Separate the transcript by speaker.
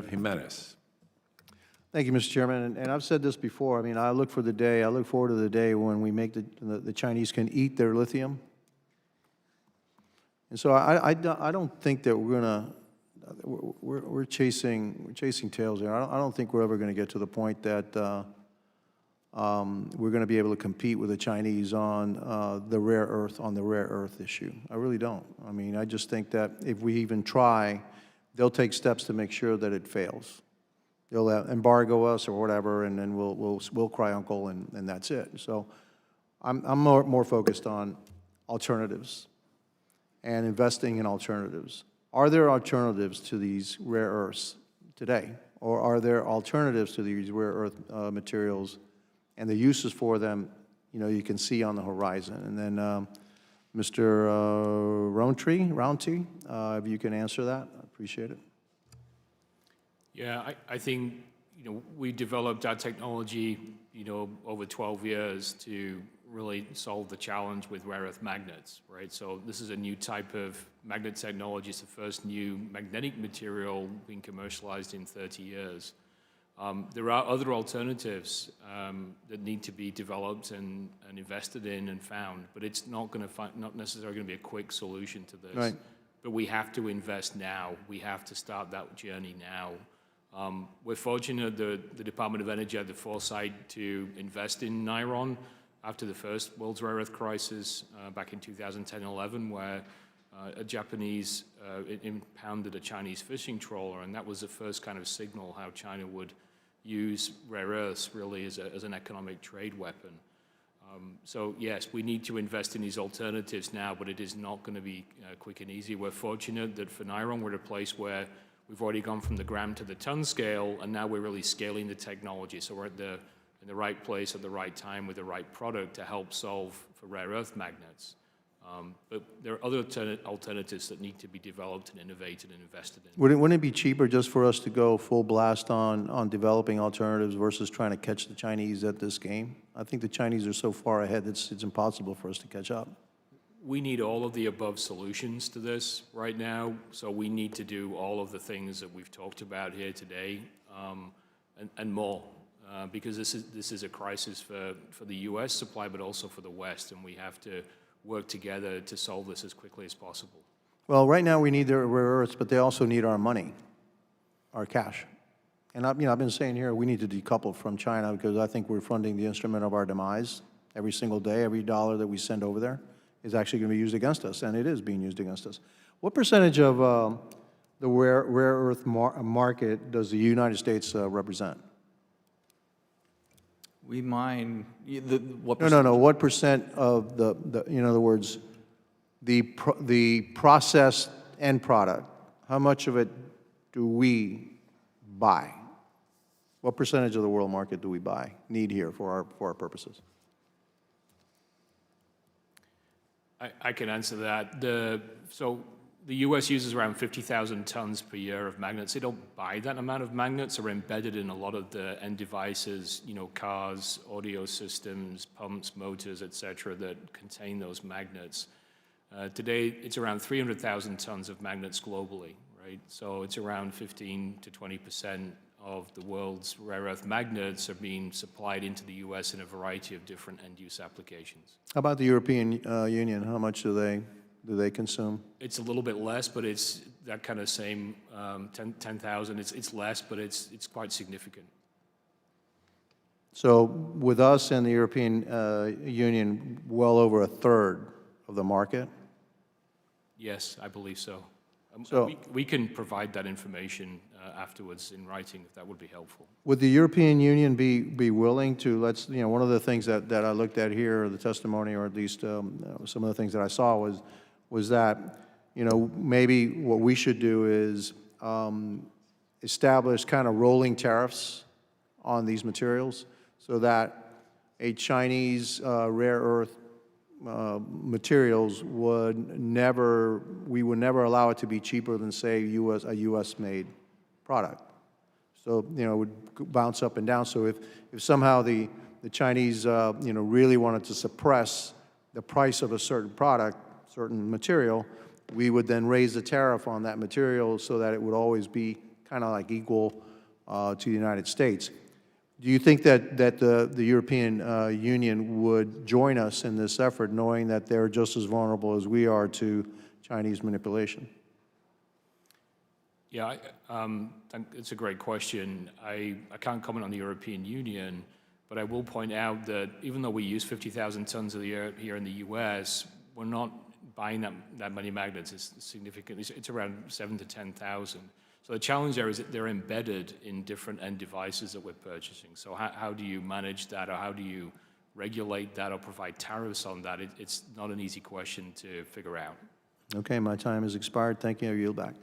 Speaker 1: Gimenez.
Speaker 2: Thank you, Mr. Chairman. And I've said this before. I mean, I look forward to the day when we make the Chinese can eat their lithium. And so I don't think that we're chasing tails here. I don't think we're ever going to get to the point that we're going to be able to compete with the Chinese on the rare earth issue. I really don't. I mean, I just think that if we even try, they'll take steps to make sure that it fails. They'll embargo us or whatever, and then we'll cry uncle, and that's it. So I'm more focused on alternatives and investing in alternatives. Are there alternatives to these rare earths today, or are there alternatives to these rare earth materials, and the uses for them? You can see on the horizon. And then Mr. Rountree, if you can answer that, I appreciate it.
Speaker 3: Yeah, I think, we developed our technology, over 12 years to really solve the challenge with rare earth magnets, right? So this is a new type of magnet technology. It's the first new magnetic material being commercialized in 30 years. There are other alternatives that need to be developed and invested in and found, but it's not necessarily going to be a quick solution to this.
Speaker 2: Right.
Speaker 3: But we have to invest now. We have to start that journey now. We're fortunate that the Department of Energy had the foresight to invest in Niron after the first world's rare earth crisis back in 2010-11, where a Japanese impounded a Chinese fishing trawler, and that was the first kind of signal how China would use rare earths really as an economic trade weapon. So yes, we need to invest in these alternatives now, but it is not going to be quick and easy. We're fortunate that for Niron, we're at a place where we've already gone from the gram to the ton scale, and now we're really scaling the technology. So we're in the right place at the right time with the right product to help solve for rare earth magnets. But there are other alternatives that need to be developed and innovated and invested in.
Speaker 2: Wouldn't it be cheaper just for us to go full blast on developing alternatives versus trying to catch the Chinese at this game? I think the Chinese are so far ahead, it's impossible for us to catch up.
Speaker 3: We need all of the above solutions to this right now. So we need to do all of the things that we've talked about here today, and more, because this is a crisis for the U.S. supply, but also for the West, and we have to work together to solve this as quickly as possible.
Speaker 2: Well, right now we need their rare earths, but they also need our money, our cash. And I've been saying here we need to decouple from China because I think we're funding the instrument of our demise every single day. Every dollar that we send over there is actually going to be used against us, and it is being used against us. What percentage of the rare earth market does the United States represent?
Speaker 4: We mine what?
Speaker 2: No. What percent of the in other words, the processed end product? How much of it do we buy? What percentage of the world market do we need here for our purposes?
Speaker 3: I can answer that. So the U.S. uses around 50,000 tons per year of magnets. They don't buy that amount of magnets. They're embedded in a lot of the end devices, cars, audio systems, pumps, motors, et cetera, that contain those magnets. Today, it's around 300,000 tons of magnets globally, right? So it's around 15 to 20% of the world's rare earth magnets are being supplied into the U.S. in a variety of different end-use applications.
Speaker 2: How about the European Union? How much do they consume?
Speaker 3: It's a little bit less, but it's that kind of same 10,000. It's less, but it's quite significant.
Speaker 2: So with us and the European Union, well over a third of the market?
Speaker 3: Yes, I believe so.
Speaker 2: So
Speaker 3: we can provide that information afterwards in writing if that would be helpful.
Speaker 2: Would the European Union be willing to, one of the things that I looked at here, the testimony, or at least some of the things that I saw was that, maybe what we should do is establish kind of rolling tariffs on these materials so that a Chinese rare earth materials we would never allow it to be cheaper than, say, a U.S.-made product. So, it would bounce up and down. So if somehow the Chinese, really wanted to suppress the price of a certain product, certain material, we would then raise the tariff on that material so that it would always be kind of like equal to the United States. Do you think that the European Union would join us in this effort, knowing that they're just as vulnerable as we are to Chinese manipulation?
Speaker 3: Yeah, it's a great question. I can't comment on the European Union, but I will point out that even though we use 50,000 tons of the year here in the U.S., we're not buying that many magnets. It's significantly, it's around 7,000 to 10,000. So the challenge there is that they're embedded in different end devices that we're purchasing. So how do you manage that, or how do you regulate that, or provide tariffs on that? It's not an easy question to figure out.
Speaker 2: Okay, my time has expired. Thank you. I yield back.